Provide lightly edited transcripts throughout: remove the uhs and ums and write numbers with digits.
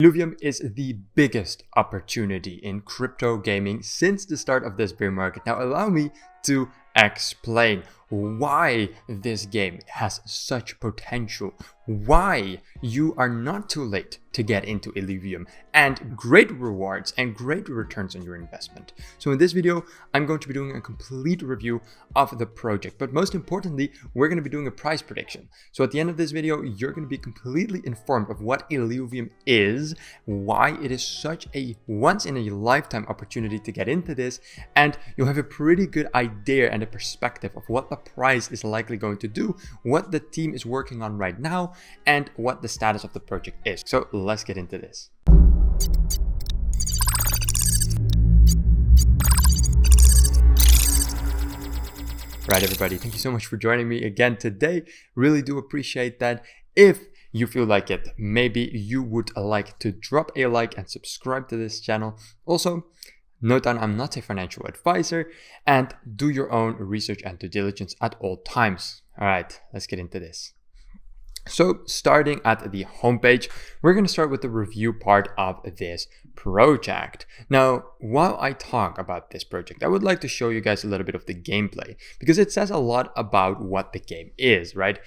Illuvium is the biggest opportunity in crypto gaming since the start of this bear market. Now allow me to explain why this game has such potential, why you are not too late to get into Illuvium, and great rewards and great returns on your investment. So in this video, I'm going to be doing a complete review of the project, but most importantly, we're going to be doing a price prediction. So at the end of this video, you're going to be completely informed of what Illuvium is, why it is such a once-in-a-lifetime opportunity to get into this, and you'll have a pretty good idea and a perspective of what the price is likely going to do, what the team is working on right now, and what the status of the project is. So let's get into this. Right, everybody, thank you so much for joining me again today. Really do appreciate that. If you feel like it, maybe you would like to drop a like and subscribe to this channel. Also, note that I'm not a financial advisor, and do your own research and due diligence at all times. All right, let's get into this. So starting at the homepage, we're going to start with the review part of this project. Now, while I talk about this project, I would like to show you guys a little bit of the gameplay because it says a lot about what the game is, right?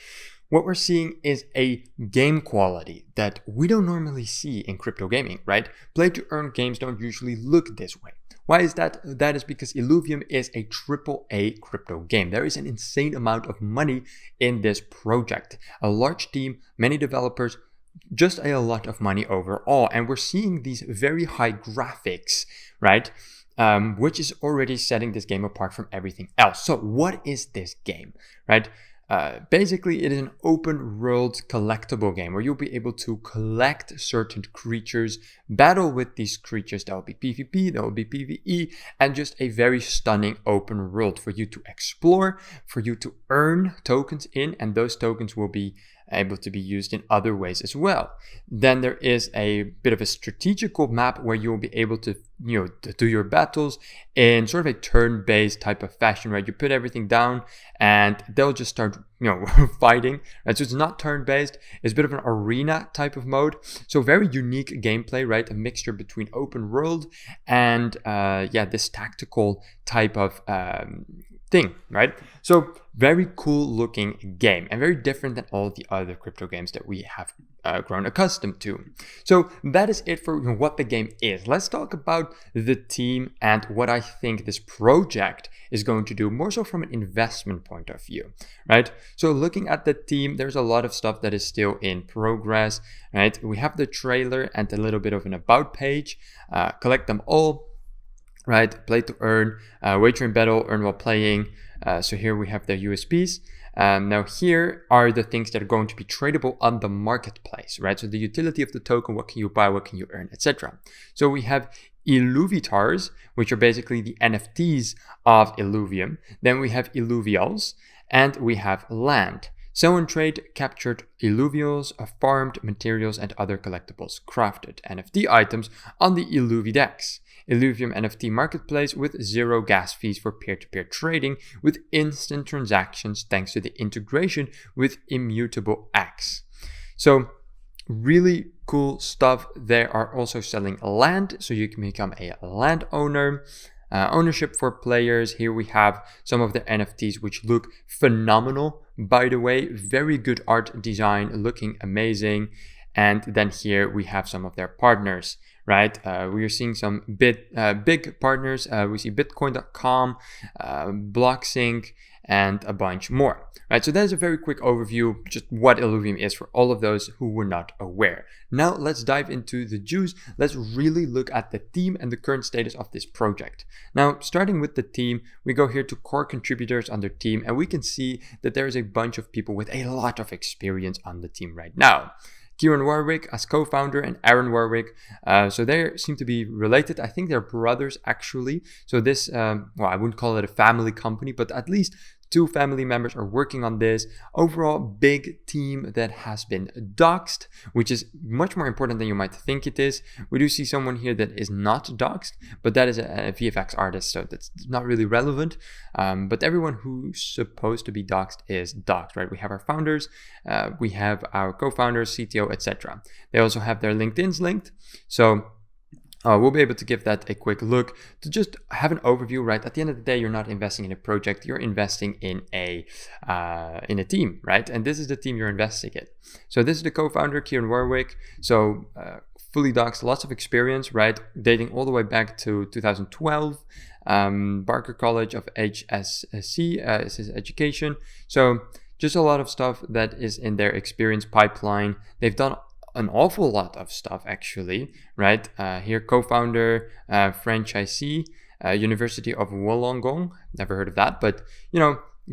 What we're seeing is a game quality that we don't normally see in crypto gaming, right? Play to earn games don't usually look this way. Why is that? That is because Illuvium is a AAA crypto game. There is an insane amount of money in this project. A large team, many developers, just a lot of money overall. And we're seeing these very high graphics, right? Which is already setting this game apart from everything else. So what is this game, right? Basically, it is an open world collectible game where you'll be able to collect certain creatures, battle with these creatures. That will be PvP, that will be PvE, and just a very stunning open world for you to explore, for you to earn tokens in, and those tokens will be able to be used in other ways as well. Then there is a bit of a strategical map where you'll be able to, to do your battles in sort of a turn-based type of fashion, right? You put everything down and they'll just start, fighting, right? So it's not turn-based, it's a bit of an arena type of mode. So very unique gameplay, right? A mixture between open world and this tactical type of thing, right? So very cool looking game and very different than all the other crypto games that we have grown accustomed to. So that is it for what the game is. Let's talk about the team and what I think this project is going to do, more so from an investment point of view, right? So looking at the team, there's a lot of stuff that is still in progress, right? We have the trailer and a little bit of an about page. Collect them all. Right, play to earn, wager in battle, earn while playing. So here we have the USPs. Now here are the things that are going to be tradable on the marketplace, right? So the utility of the token, what can you buy, what can you earn, etc. So we have Illuvitars, which are basically the NFTs of Illuvium. Then we have Illuvials, and we have Land. Sell and trade captured illuvials, farmed materials, and other collectibles, crafted NFT items on the Illuvidex. Illuvium NFT marketplace with zero gas fees for peer-to-peer trading with instant transactions thanks to the integration with Immutable X. So really cool stuff. They are also selling land, so you can become a landowner. Ownership for players. Here we have some of the NFTs which look phenomenal, by the way. Very good art design, looking amazing. And then here we have some of their partners, right? We are seeing some big partners. We see Bitcoin.com, BlockSync, and a bunch more, right? So that is a very quick overview, just what Illuvium is for all of those who were not aware. Now let's dive into the juice. Let's really look at the team and the current status of this project. Now, starting with the team, we go here to core contributors on their team, and we can see that there is a bunch of people with a lot of experience on the team right now. Kieran Warwick as co-founder and Aaron Warwick. So they seem to be related. I think they're brothers actually. So this, I wouldn't call it a family company, but at least 2 family members are working on this. Overall, big team that has been doxed, which is much more important than you might think it is. We do see someone here that is not doxed, but that is a VFX artist, so that's not really relevant. But everyone who's supposed to be doxed is doxed, right? We have our founders, we have our co-founders, CTO, etc. They also have their LinkedIn's linked, so we'll be able to give that a quick look to just have an overview, right? At the end of the day, you're not investing in a project, you're investing in a team, right? And this is the team you're investing in. So this is the co-founder, Kieran Warwick. So fully doxed, lots of experience, right? Dating all the way back to 2012. Barker College of HSC is his education. So just a lot of stuff that is in their experience pipeline. They've done an awful lot of stuff, actually, right? Here, co-founder, franchisee, University of Wollongong. Never heard of that, but,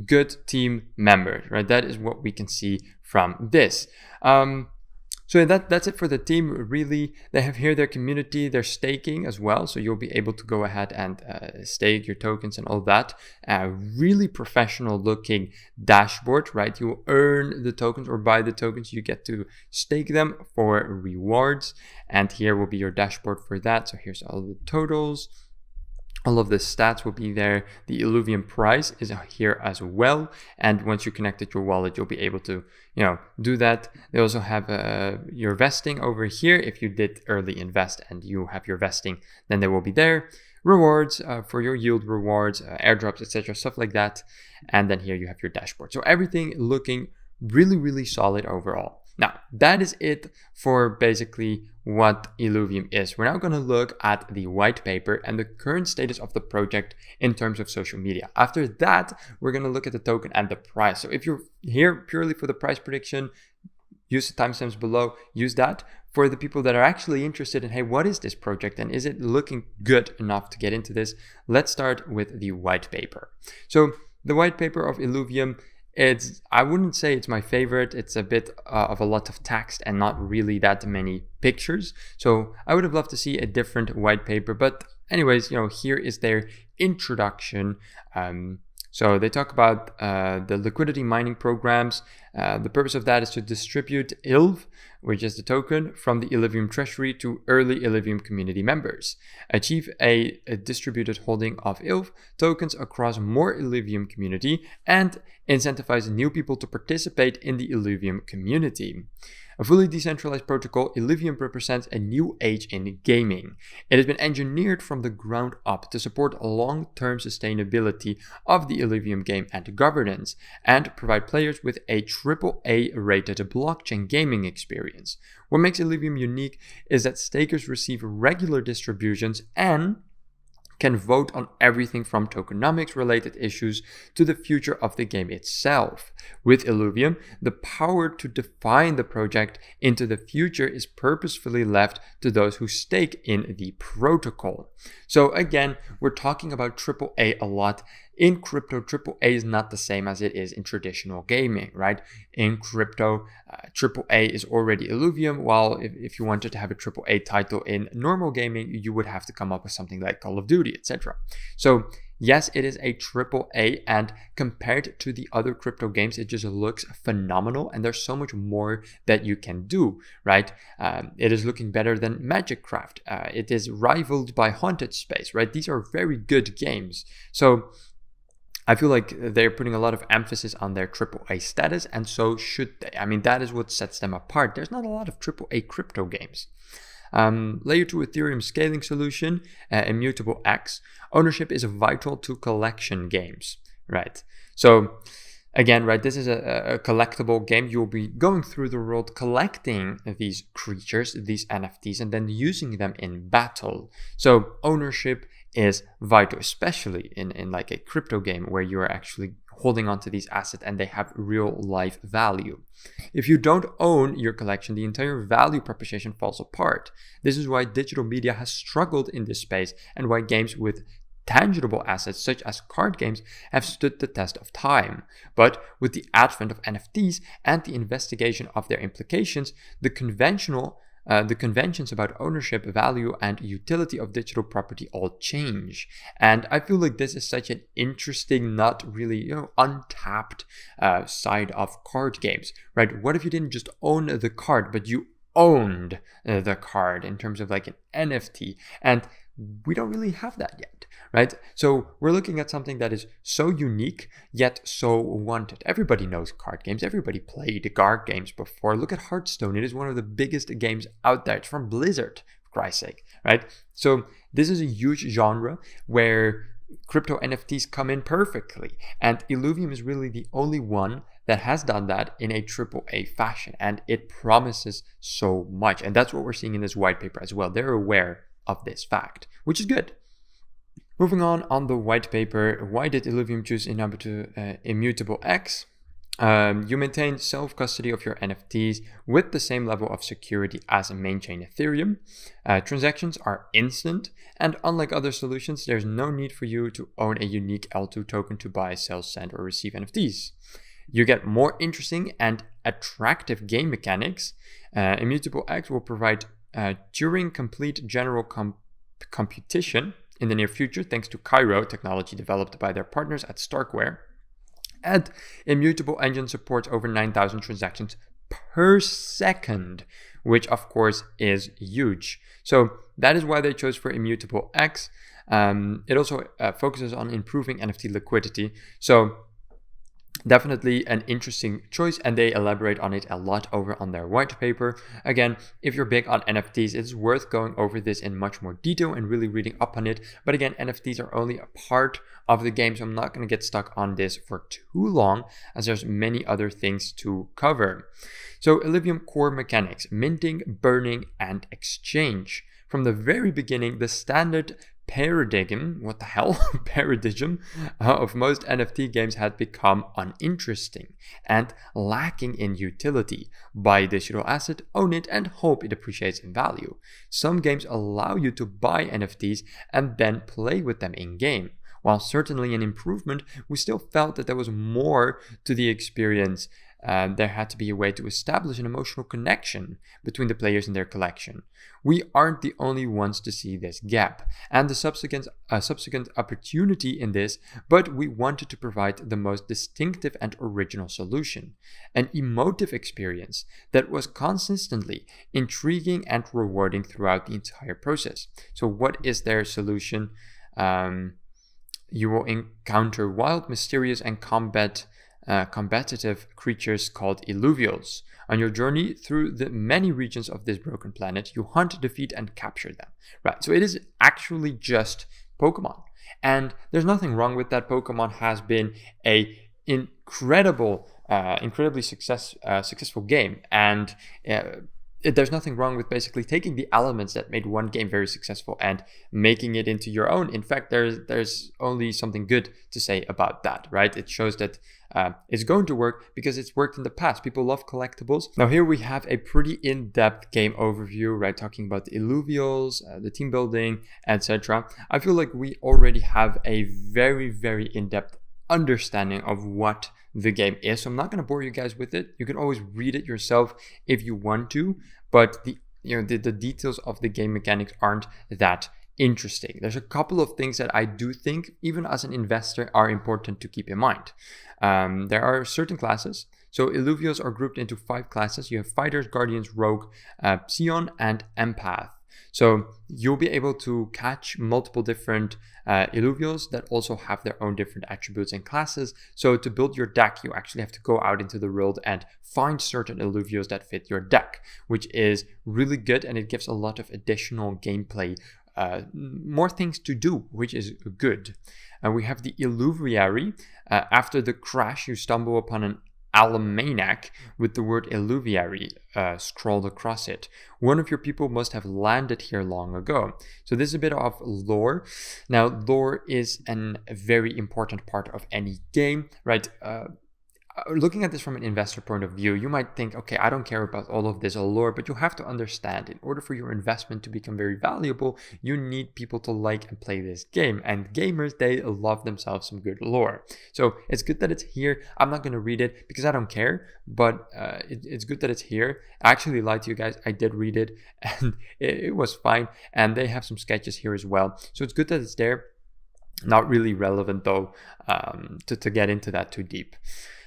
good team members, right? That is what we can see from this. So that's it for the team, really. They have here their community, their staking as well. So you'll be able to go ahead and stake your tokens and all that. Really professional looking dashboard, right? You earn the tokens or buy the tokens. You get to stake them for rewards. And here will be your dashboard for that. So here's all the totals. All of the stats will be there. The Illuvium price is here as well. And once you connect it to your wallet, you'll be able to, do that. They also have your vesting over here. If you did early invest and you have your vesting, then they will be there. Rewards for your yield rewards, airdrops, etc., stuff like that. And then here you have your dashboard. So everything looking really, really solid overall. Now, that is it for basically what Illuvium is. We're now going to look at the white paper and the current status of the project in terms of social media. After that, we're going to look at the token and the price. So if you're here purely for the price prediction, use the timestamps below, use that. For the people that are actually interested in, hey, what is this project and is it looking good enough to get into this? Let's start with the white paper. So the white paper of Illuvium, I wouldn't say it's my favorite. It's a bit of a lot of text and not really that many pictures. So I would have loved to see a different white paper. But anyways, here is their introduction. So they talk about the liquidity mining programs. The purpose of that is to distribute ILV, which is the token, from the Illuvium treasury to early Illuvium community members. Achieve a distributed holding of ILV tokens across more Illuvium community and incentivize new people to participate in the Illuvium community. A fully decentralized protocol, Illuvium represents a new age in gaming. It has been engineered from the ground up to support long-term sustainability of the Illuvium game and governance, and provide players with a AAA rated blockchain gaming experience. What makes Illuvium unique is that stakers receive regular distributions and can vote on everything from tokenomics related issues to the future of the game itself. With Illuvium, the power to define the project into the future is purposefully left to those who stake in the protocol. So again, we're talking about AAA a lot. In crypto, AAA is not the same as it is in traditional gaming, right? In crypto, AAA is already Illuvium, while if you wanted to have a AAA title in normal gaming, you would have to come up with something like Call of Duty, etc. So yes, it is a AAA, and compared to the other crypto games, it just looks phenomenal, and there's so much more that you can do, right? It is looking better than Magicraft. It is rivaled by Haunted Space, right? These are very good games. So I feel like they're putting a lot of emphasis on their AAA status, and so should they. I mean, that is what sets them apart. There's not a lot of AAA crypto games. Layer 2 Ethereum scaling solution, Immutable X. Ownership is vital to collection games, right? So again, right, this is a collectible game. You'll be going through the world collecting these creatures, these NFTs, and then using them in battle. So ownership is vital, especially in like a crypto game where you're actually holding on to these assets and they have real life value. If you don't own your collection, the entire value proposition falls apart. This is why digital media has struggled in this space and why games with tangible assets such as card games have stood the test of time. But with the advent of NFTs and the investigation of their implications, the conventional the conventions about ownership, value, and utility of digital property all change. And I feel like this is such an interesting, not really, untapped side of card games, right? What if you didn't just own the card, but you owned the card in terms of like an NFT? And we don't really have that yet, right? So we're looking at something that is so unique, yet so wanted. Everybody knows card games. Everybody played card games before. Look at Hearthstone. It is one of the biggest games out there. It's from Blizzard, for Christ's sake, right? So this is a huge genre where crypto NFTs come in perfectly. And Illuvium is really the only one that has done that in a AAA fashion. And it promises so much. And that's what we're seeing in this white paper as well. They're aware of this fact, which is good. Moving on the white paper, why did Illuvium choose Immutable X? You maintain self-custody of your NFTs with the same level of security as a main chain Ethereum. Transactions are instant, and unlike other solutions, there's no need for you to own a unique L2 token to buy, sell, send, or receive NFTs. You get more interesting and attractive game mechanics. Immutable X will provide Turing-complete general computation in the near future, thanks to Cairo technology developed by their partners at Starkware. And Immutable Engine supports over 9,000 transactions per second, which of course is huge. So that is why they chose for Immutable X. It also focuses on improving NFT liquidity. So definitely an interesting choice, and they elaborate on it a lot over on their white paper. Again, if you're big on NFTs, it's worth going over this in much more detail and really reading up on it. But again, NFTs are only a part of the game, so I'm not going to get stuck on this for too long, as there's many other things to cover. So Illuvium core mechanics: minting, burning, and exchange. From the very beginning, the standard paradigm of most NFT games had become uninteresting and lacking in utility. Buy a digital asset, own it, and hope it appreciates in value. Some games allow you to buy NFTs and then play with them in-game. While certainly an improvement, we still felt that there was more to the experience. There had to be a way to establish an emotional connection between the players and their collection. We aren't the only ones to see this gap and the subsequent opportunity in this, but we wanted to provide the most distinctive and original solution, an emotive experience that was consistently intriguing and rewarding throughout the entire process. So what is their solution? You will encounter wild, mysterious, and combative creatures called Illuvials. On your journey through the many regions of this broken planet, you hunt, defeat, and capture them. Right, so it is actually just Pokemon. And there's nothing wrong with that. Pokemon has been a incredibly successful game. And there's nothing wrong with basically taking the elements that made one game very successful and making it into your own. In fact, there's only something good to say about that, right? It shows that it's going to work because it's worked in the past. People love collectibles. Now here we have a pretty in-depth game overview, right? Talking about the Illuvials, the team building, etc. I feel like we already have a very, very in-depth understanding of what the game is, so I'm not going to bore you guys with it. You can always read it yourself if you want to, but the details of the game mechanics aren't that interesting. There's a couple of things that I do think, even as an investor, are important to keep in mind. There are certain classes. So Illuvials are grouped into 5 classes. You have Fighters, Guardians, Rogue, Psion, and Empath. So you'll be able to catch multiple different Illuvials that also have their own different attributes and classes. So to build your deck, you actually have to go out into the world and find certain Illuvials that fit your deck, which is really good, and it gives a lot of additional gameplay, more things to do, which is good. We have the Illuviary. After the crash, you stumble upon an almanac with the word Illuviary scrawled across it. One of your people must have landed here long ago. So this is a bit of lore. Now, lore is a very important part of any game, right? looking at this from an investor point of view, you might think, okay, I don't care about all of this allure, but you have to understand, in order for your investment to become very valuable, you need people to like and play this game. And gamers, they love themselves some good lore. So it's good that it's here. I'm not going to read it because I don't care, but it's good that it's here. I actually lied to you guys. I did read it and it was fine. And they have some sketches here as well. So it's good that it's there. Not really relevant though, to get into that too deep.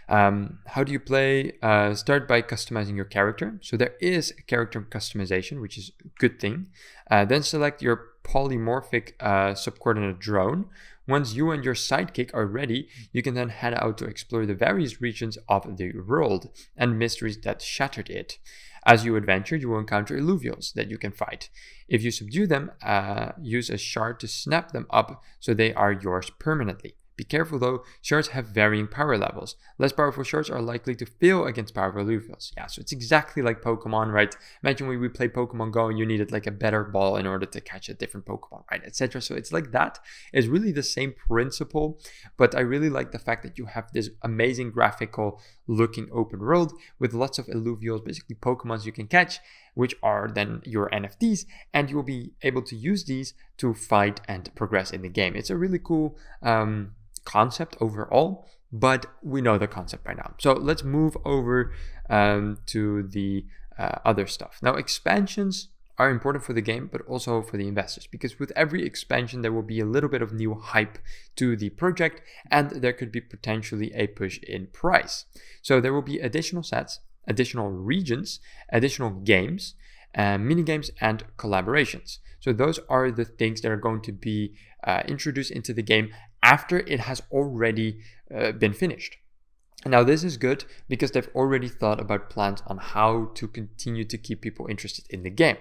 How do you play? Start by customizing your character. So there is character customization, which is a good thing. Then select your polymorphic subcoordinate drone. Once you and your sidekick are ready, you can then head out to explore the various regions of the world and mysteries that shattered it. As you adventure, you will encounter illuvials that you can fight. If you subdue them, use a shard to snap them up so they are yours permanently. Be careful though, shards have varying power levels. Less powerful shards are likely to fail against powerful illuvials. Yeah, so it's exactly like Pokemon, right? Imagine when we played Pokemon Go and you needed like a better ball in order to catch a different Pokemon, right? Etc. So it's like that. It's really the same principle, but I really like the fact that you have this amazing graphical looking open world with lots of illuvials, basically Pokemons you can catch, which are then your NFTs, and you will be able to use these to fight and progress in the game. It's a really cool concept overall, but we know the concept by now. So let's move over to the other stuff. Now, expansions are important for the game, but also for the investors, because with every expansion, there will be a little bit of new hype to the project, and there could be potentially a push in price. So there will be additional sets, additional regions, additional games, mini games, and collaborations. So those are the things that are going to be introduced into the game after it has already been finished. Now, this is good because they've already thought about plans on how to continue to keep people interested in the game.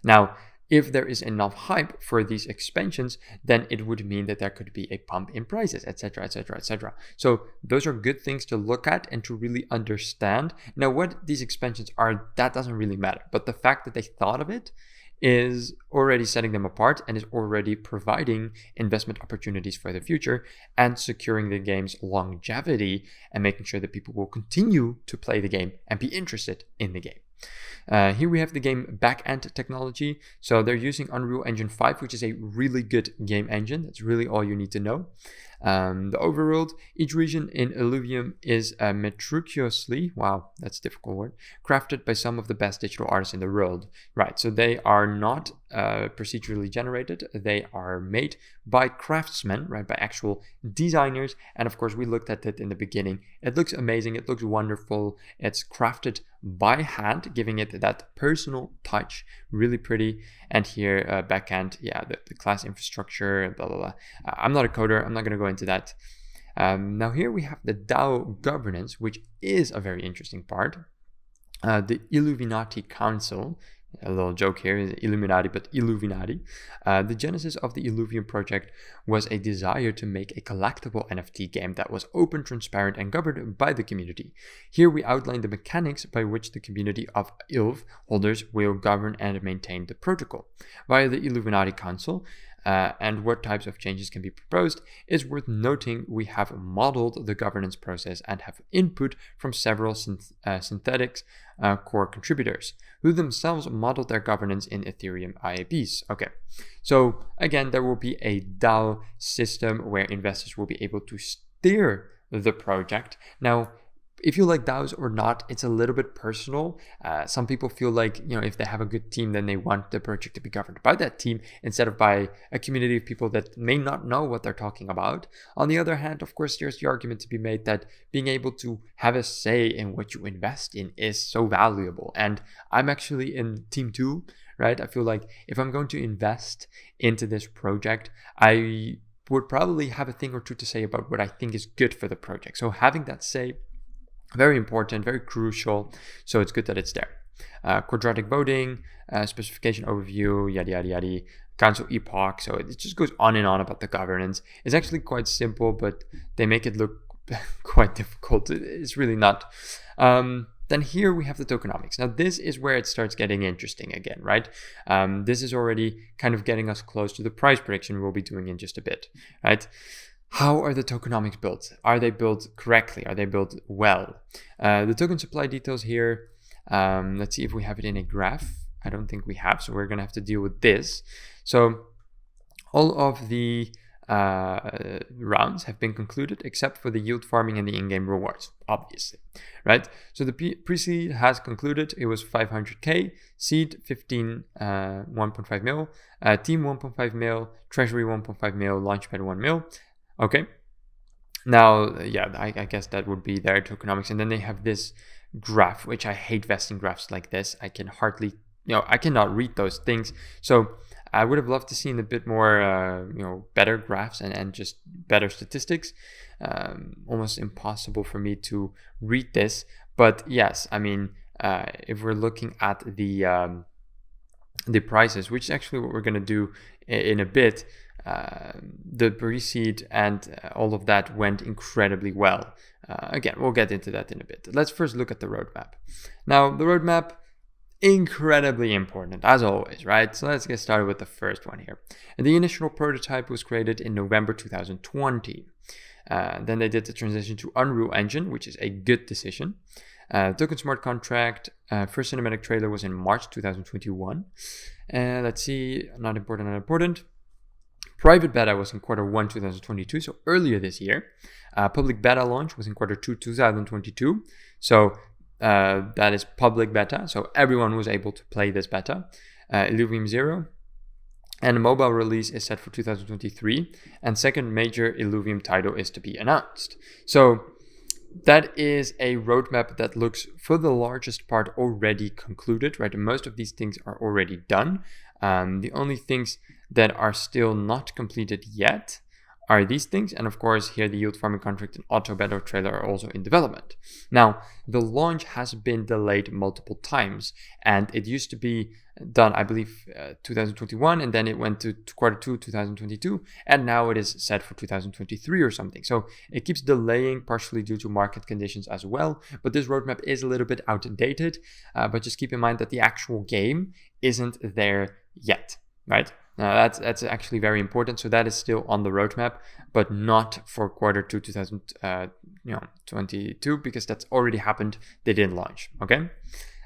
Now, if there is enough hype for these expansions, then it would mean that there could be a pump in prices, etc., etc., etc. So those are good things to look at and to really understand. Now, what these expansions are, that doesn't really matter. But the fact that they thought of it is already setting them apart and is already providing investment opportunities for the future and securing the game's longevity and making sure that people will continue to play the game and be interested in the game. Here we have the game backend technology. So they're using Unreal Engine 5, which is a really good game engine. That's really all you need to know. The overworld, each region in Illuvium is meticulously, wow, that's a difficult word, crafted by some of the best digital artists in the world. Right, so they are not procedurally generated. They are made by craftsmen, right, by actual designers. And of course, we looked at it in the beginning. It looks amazing. It looks wonderful. It's crafted by hand, giving it that personal touch, really pretty. And here, backend, yeah, the class infrastructure, blah, blah, blah. I'm not a coder. I'm not going to go into that. Now here we have the DAO governance, which is a very interesting part. The Illuminati Council, a little joke here, is Illuminati, but Illuminati. The genesis of the Illuvium project was a desire to make a collectible NFT game that was open, transparent, and governed by the community. Here we outline the mechanics by which the community of ILV holders will govern and maintain the protocol. Via the Illuminati Council, and what types of changes can be proposed, it's worth noting we have modeled the governance process and have input from several synthetics core contributors who themselves modeled their governance in Ethereum IAPs. Okay, so again, there will be a DAO system where investors will be able to steer the project. Now, if you like DAOs or not, it's a little bit personal. Some people feel like, if they have a good team, then they want the project to be governed by that team instead of by a community of people that may not know what they're talking about. On the other hand, of course, there's the argument to be made that being able to have a say in what you invest in is so valuable. And I'm actually in team 2, right? I feel like if I'm going to invest into this project, I would probably have a thing or two to say about what I think is good for the project. So having that say, very important, very crucial. So it's good that it's there. Quadratic voting, specification overview, yada, yada, yada. Council epoch. So it just goes on and on about the governance. It's actually quite simple, but they make it look quite difficult. It's really not. Then here we have the tokenomics. Now this is where it starts getting interesting again, right? This is already kind of getting us close to the price prediction we'll be doing in just a bit, right? How are the tokenomics built? Are they built correctly? Are they built well? The token supply details here, let's see if we have it in a graph. I don't think we have, so we're going to have to deal with this. So all of the rounds have been concluded except for the yield farming and the in-game rewards, obviously, right? So the pre-seed has concluded. It was 500k, seed 1.5 mil, team 1.5 mil, treasury 1.5 mil, launchpad 1 mil. Okay, now yeah, I guess that would be their tokenomics. And then they have this graph, which I hate vesting graphs like this. I can hardly, I cannot read those things. So I would have loved to see a bit more, better graphs and just better statistics. Almost impossible for me to read this. But yes, I mean, if we're looking at the prices, which is actually what we're going to do in a bit, the pre-seed and all of that went incredibly well. Again, we'll get into that in a bit. Let's first look at the roadmap. Now, the roadmap, incredibly important as always, right? So let's get started with the first one here. And the initial prototype was created in November 2020. Then they did the transition to Unreal Engine, which is a good decision. Token smart contract, first cinematic trailer was in March 2021. Let's see, not important. Private beta was in Q1 2022, so earlier this year. Public beta launch was in Q2 2022. So that is public beta, so everyone was able to play this beta. Illuvium 0. And the mobile release is set for 2023. And second major Illuvium title is to be announced. So that is a roadmap that looks, for the largest part, already concluded, right? And most of these things are already done. The only things that are still not completed yet are these things. And of course, here the yield farming contract and auto battle trailer are also in development. Now, the launch has been delayed multiple times, and it used to be done, I believe, 2021, and then it went to Q2 2022, and now it is set for 2023 or something. So it keeps delaying, partially due to market conditions as well. But this roadmap is a little bit outdated, but just keep in mind that the actual game isn't there yet, right? That's actually very important. So that is still on the roadmap, but not for Q2 2022, because that's already happened. They didn't launch. Okay.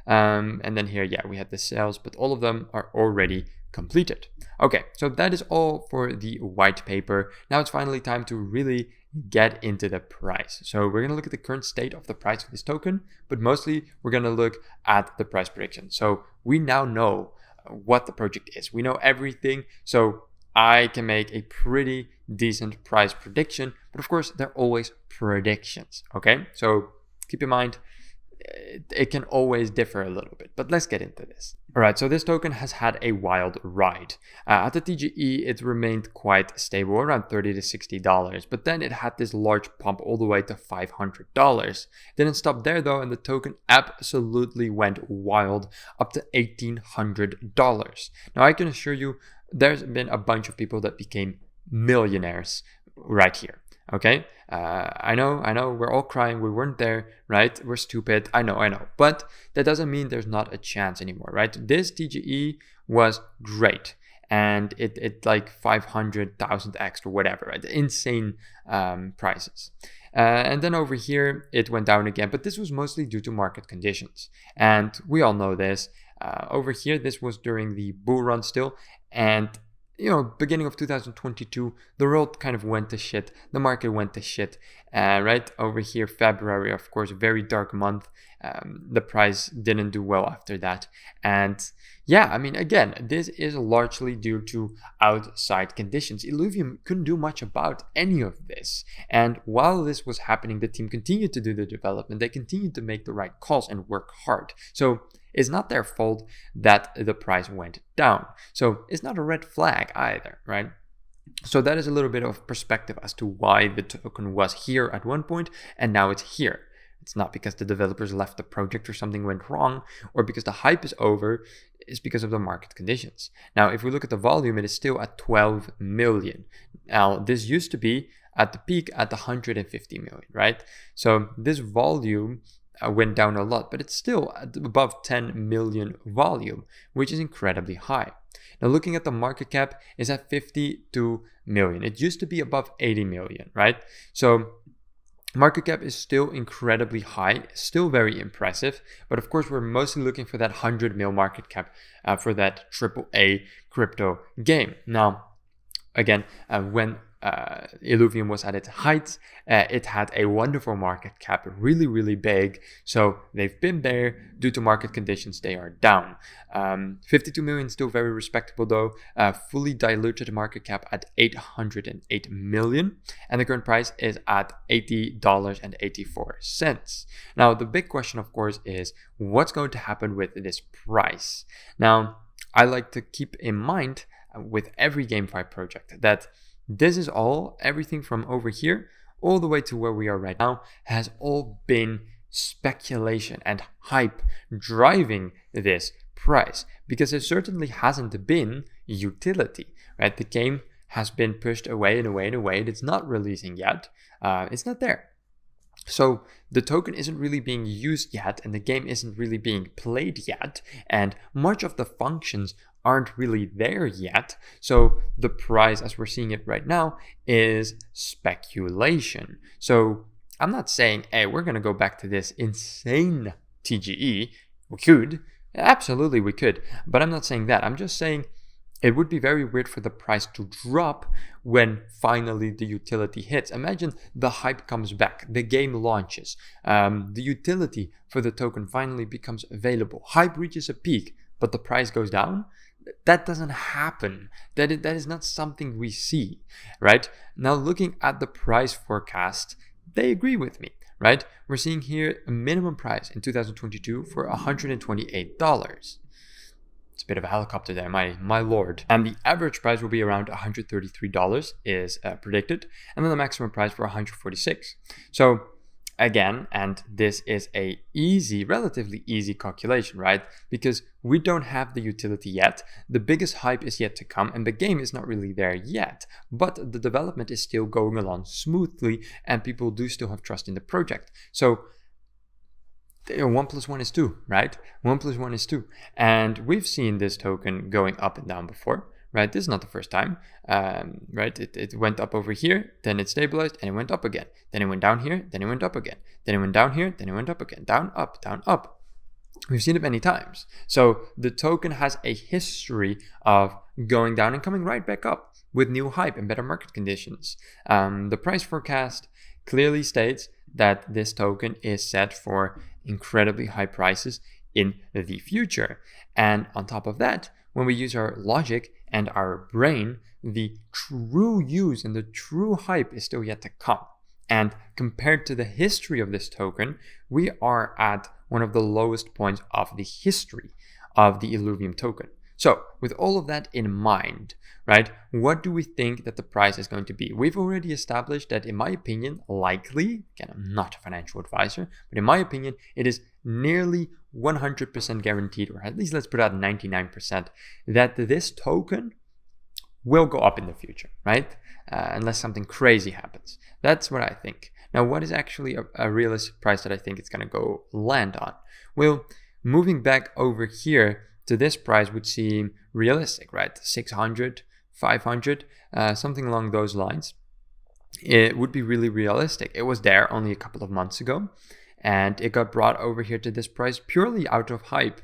And then here, yeah, we had the sales, but all of them are already completed. Okay, so that is all for the white paper. Now it's finally time to really get into the price. So we're going to look at the current state of the price of this token, but mostly we're going to look at the price prediction. So we now know what the project is. We know everything, so I can make a pretty decent price prediction, but of course they're always predictions. Okay, so keep in mind it can always differ a little bit, but let's get into this. All right, so this token has had a wild ride. At the TGE, it remained quite stable, around $30 to $60, but then it had this large pump all the way to $500. Didn't stop there though, and the token absolutely went wild, up to $1,800. Now I can assure you, there's been a bunch of people that became millionaires right here. Okay, I know, we're all crying, we weren't there, right? We're stupid, I know, but that doesn't mean there's not a chance anymore, right? This TGE was great, and it like 500,000x or whatever, right? Insane prices. And then over here, it went down again, but this was mostly due to market conditions. And we all know this. Over here, this was during the bull run still, and beginning of 2022, the world kind of went to shit. The market went to shit. Right over here, February, of course, very dark month. The price didn't do well after that. And yeah, I mean, again, this is largely due to outside conditions. Illuvium couldn't do much about any of this. And while this was happening, the team continued to do the development. They continued to make the right calls and work hard. So it's not their fault that the price went down. So it's not a red flag either, right? So that is a little bit of perspective as to why the token was here at one point and now it's here. It's not because the developers left the project or something went wrong or because the hype is over. It's because of the market conditions. Now, if we look at the volume, it is still at 12 million. Now, this used to be at the peak at 150 million, right? So this volume went down a lot, but it's still above 10 million volume, which is incredibly high. Now looking at the market cap, is at 52 million. It used to be above 80 million, right? So market cap is still incredibly high, still very impressive, but of course we're mostly looking for that 100 mil market cap for that AAA crypto game. Now, again, when Illuvium was at its height, it had a wonderful market cap, really, really big. So they've been there. Due to market conditions, they are down. 52 million still very respectable though. Fully diluted market cap at 808 million. And the current price is at $80.84. Now, the big question, of course, is what's going to happen with this price? Now, I like to keep in mind with every GameFi project that this is everything from over here all the way to where we are right now has all been speculation and hype driving this price, because there certainly hasn't been utility, right? The game has been pushed away and away and away, and it's not releasing yet. It's not there. So the token isn't really being used yet, and the game isn't really being played yet, and much of the functions aren't really there yet. So the price, as we're seeing it right now, is speculation. So I'm not saying, hey, we're going to go back to this insane TGE. We could. Absolutely, we could. But I'm not saying that. I'm just saying it would be very weird for the price to drop when finally the utility hits. Imagine the hype comes back, the game launches, the utility for the token finally becomes available. Hype reaches a peak, but the price goes down. That doesn't happen. That is not something we see, right? Now, looking at the price forecast, they agree with me, right? We're seeing here a minimum price in 2022 for $128. It's a bit of a helicopter there, my lord. And the average price will be around $133 is predicted, and then the maximum price for $146. So again, and this is a relatively easy calculation, right? Because we don't have the utility yet. The biggest hype is yet to come, and the game is not really there yet. But the development is still going along smoothly, and people do still have trust in the project. So 1 + 1 is 2, right? 1 + 1 is 2. And we've seen this token going up and down before, right? This is not the first time, right? It went up over here, then it stabilized, and it went up again. Then it went down here, then it went up again. Then it went down here, then it went up again. Down, up, down, up. We've seen it many times. So the token has a history of going down and coming right back up with new hype and better market conditions. The price forecast clearly states that this token is set for incredibly high prices in the future. And on top of that, when we use our logic and our brain, the true use and the true hype is still yet to come. And compared to the history of this token, we are at one of the lowest points of the history of the Illuvium token. So with all of that in mind, right, what do we think that the price is going to be? We've already established that, in my opinion, likely, again, I'm not a financial advisor, but in my opinion, it is nearly 100% guaranteed, or at least let's put out 99%, that this token will go up in the future, right? Unless something crazy happens. That's what I think. Now, what is actually a realistic price that I think it's going to go land on? Well, moving back over here to this price would seem realistic, right? 600, 500, something along those lines. It would be really realistic. It was there only a couple of months ago, and it got brought over here to this price purely out of hype.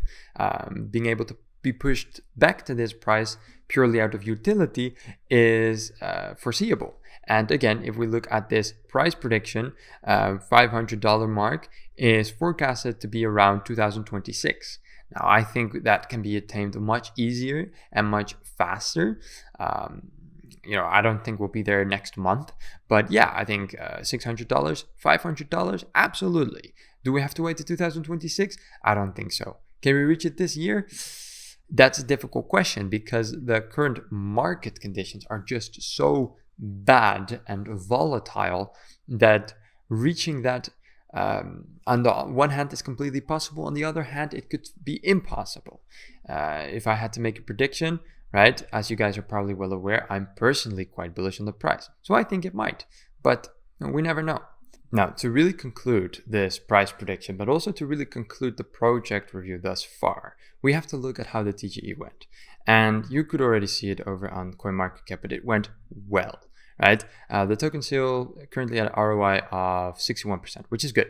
Being able to be pushed back to this price purely out of utility is foreseeable. And again, if we look at this price prediction, $500 mark is forecasted to be around 2026. Now, I think that can be attained much easier and much faster. I don't think we'll be there next month, but yeah, I think $600, $500, absolutely. Do we have to wait to 2026? I don't think so. Can we reach it this year? That's a difficult question because the current market conditions are just so bad and volatile that reaching that on the one hand is completely possible, on the other hand it could be impossible. If I had to make a prediction, right, as you guys are probably well aware, I'm personally quite bullish on the price, so I think it might, but we never know. Now, to really conclude this price prediction, but also to really conclude the project review thus far, we have to look at how the TGE went. And you could already see it over on CoinMarketCap, but it went well, right? The token still currently at an ROI of 61%, which is good.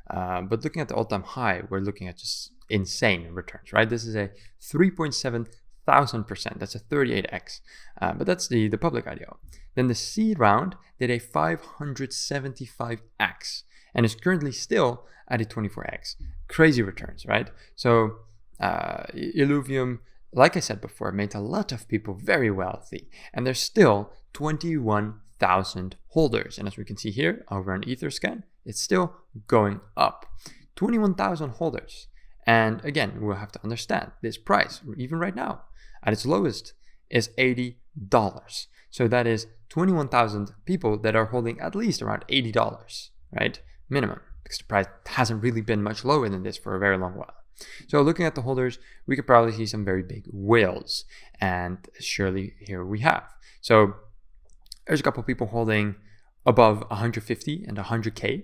But looking at the all-time high, we're looking at just insane returns, right? This is a 3.7,000%. That's a 38x. But that's the public IDO. Then the seed round did a 575x and is currently still at a 24x. Crazy returns, right? So Illuvium, like I said before, made a lot of people very wealthy, and there's still 21,000 holders. And as we can see here over on Etherscan, it's still going up. 21,000 holders. And again, we'll have to understand this price, even right now, at its lowest, is $80. So that is 21,000 people that are holding at least around $80, right? Minimum, because the price hasn't really been much lower than this for a very long while. So looking at the holders, we could probably see some very big whales, and surely here we have. So there's a couple of people holding above 150 and 100K.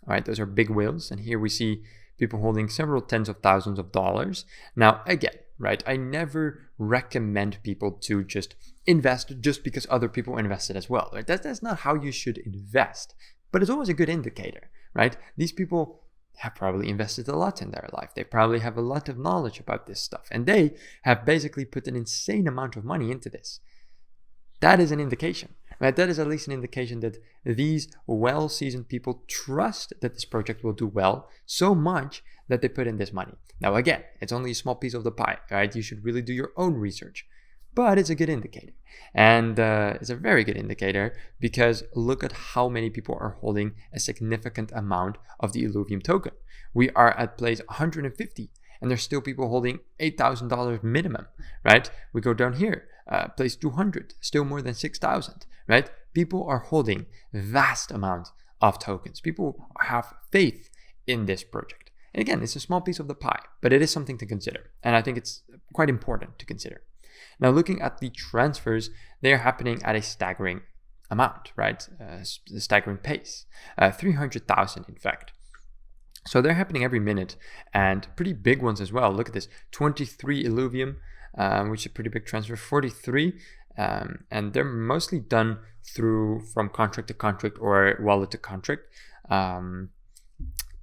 All right, those are big whales. And here we see people holding several tens of thousands of dollars. Now, again, right, I never recommend people to just invest just because other people invested as well. Right? That's not how you should invest, but it's always a good indicator, right? These people have probably invested a lot in their life. They probably have a lot of knowledge about this stuff, and they have basically put an insane amount of money into this. That is an indication, right? That is at least an indication that these well-seasoned people trust that this project will do well so much that they put in this money. Now, again, it's only a small piece of the pie, right? You should really do your own research, but it's a good indicator. And it's a very good indicator because look at how many people are holding a significant amount of the Illuvium token. We are at place 150, and there's still people holding $8,000 minimum, right? We go down here, place 200, still more than 6,000, right? People are holding vast amounts of tokens. People have faith in this project. And again, it's a small piece of the pie, but it is something to consider. And I think it's quite important to consider. Now, looking at the transfers, they are happening at a staggering amount, right? Staggering pace, 300,000 in fact. So they're happening every minute, and pretty big ones as well. Look at this, 23 Illuvium, which is a pretty big transfer, 43, and they're mostly done from contract to contract or wallet to contract.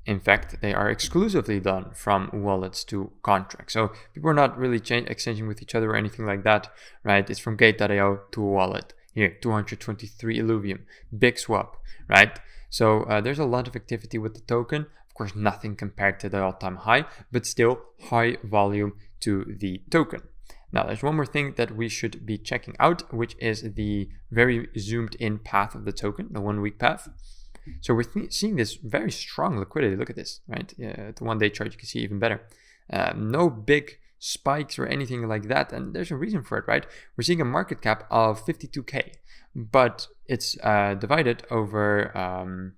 In fact, they are exclusively done from wallets to contracts. So people are not really exchanging with each other or anything like that, right? It's from gate.io to a wallet. Here, 223 Illuvium, big swap, right? So there's a lot of activity with the token. Of course, nothing compared to the all-time high, but still high volume to the token. Now, there's one more thing that we should be checking out, which is the very zoomed in path of the token, the 1 week path. So we're seeing this very strong liquidity. Look at this, right? The 1 day chart, you can see even better. No big spikes or anything like that. And there's a reason for it, right? We're seeing a market cap of 52K, but it's divided over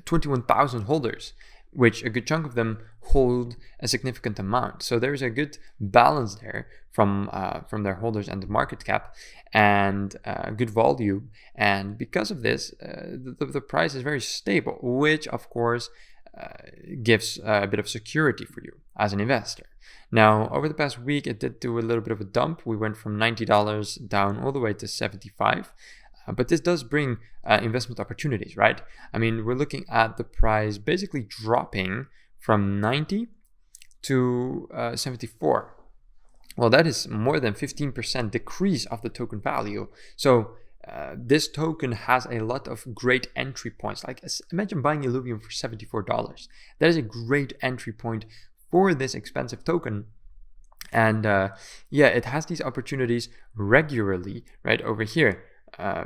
21,000 holders, which a good chunk of them hold a significant amount. So there's a good balance there from their holders and the market cap, and good volume. And because of this, the price is very stable, which of course gives a bit of security for you as an investor. Now, over the past week, it did do a little bit of a dump. We went from $90 down all the way to $75. But this does bring investment opportunities, right? I mean, we're looking at the price basically dropping from 90 to 74. Well, that is more than 15% decrease of the token value. So this token has a lot of great entry points. Like, imagine buying Illuvium for $74. That is a great entry point for this expensive token. And yeah, it has these opportunities regularly, right? Over here,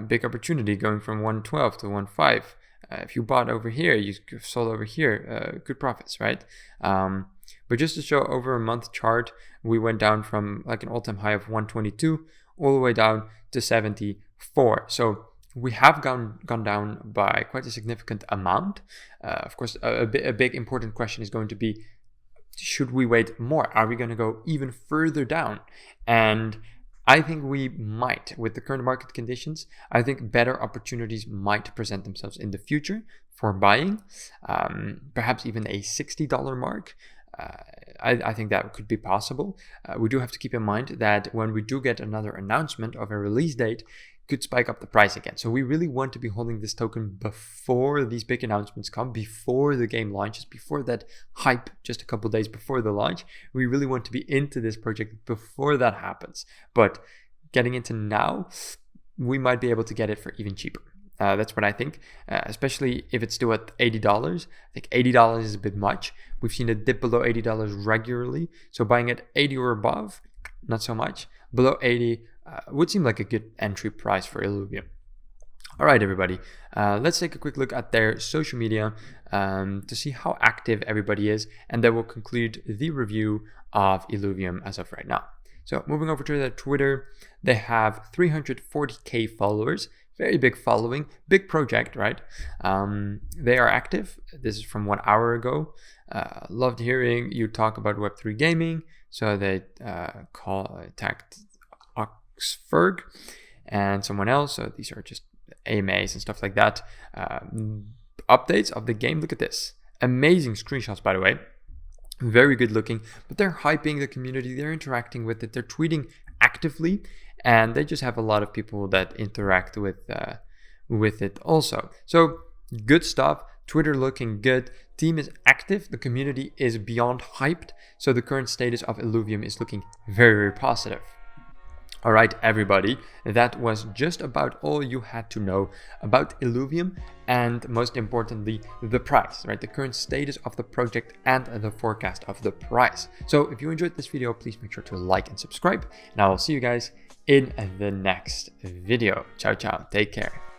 big opportunity going from 112 to 1.5. If you bought over here, you sold over here, good profits, right? But just to show over a month chart, we went down from like an all-time high of 122 all the way down to 74. So we have gone down by quite a significant amount. Of course, a big important question is going to be, should we wait more? Are we going to go even further down? And I think we might. With the current market conditions, I think better opportunities might present themselves in the future for buying, perhaps even a $60 mark. I think that could be possible. We do have to keep in mind that when we do get another announcement of a release date, could spike up the price again. So we really want to be holding this token before these big announcements come, before the game launches, before that hype, just a couple days before the launch. We really want to be into this project before that happens. But getting into now, we might be able to get it for even cheaper. That's what I think, especially if it's still at $80. I think $80 is a bit much. We've seen it dip below $80 regularly. So buying at 80 or above, not so much. Below 80 would seem like a good entry price for Illuvium. All right, everybody, let's take a quick look at their social media to see how active everybody is, and then we'll conclude the review of Illuvium as of right now. So moving over to their Twitter, they have 340k followers, very big following, big project, right? They are active. This is from 1 hour ago. Loved hearing you talk about Web3 gaming. So they tagged Oxford and someone else. So these are just AMAs and stuff like that. Updates of the game. Look at this. Amazing screenshots, by the way. Very good looking, but they're hyping the community. They're interacting with it. They're tweeting actively, and they just have a lot of people that interact with it also. So good stuff. Twitter looking good. Team is active. The community is beyond hyped. So the current status of Illuvium is looking very, very positive. All right, everybody, that was just about all you had to know about Illuvium, and most importantly, the price, right? The current status of the project and the forecast of the price. So if you enjoyed this video, please make sure to like and subscribe, and I will see you guys in the next video. Ciao, ciao. Take care.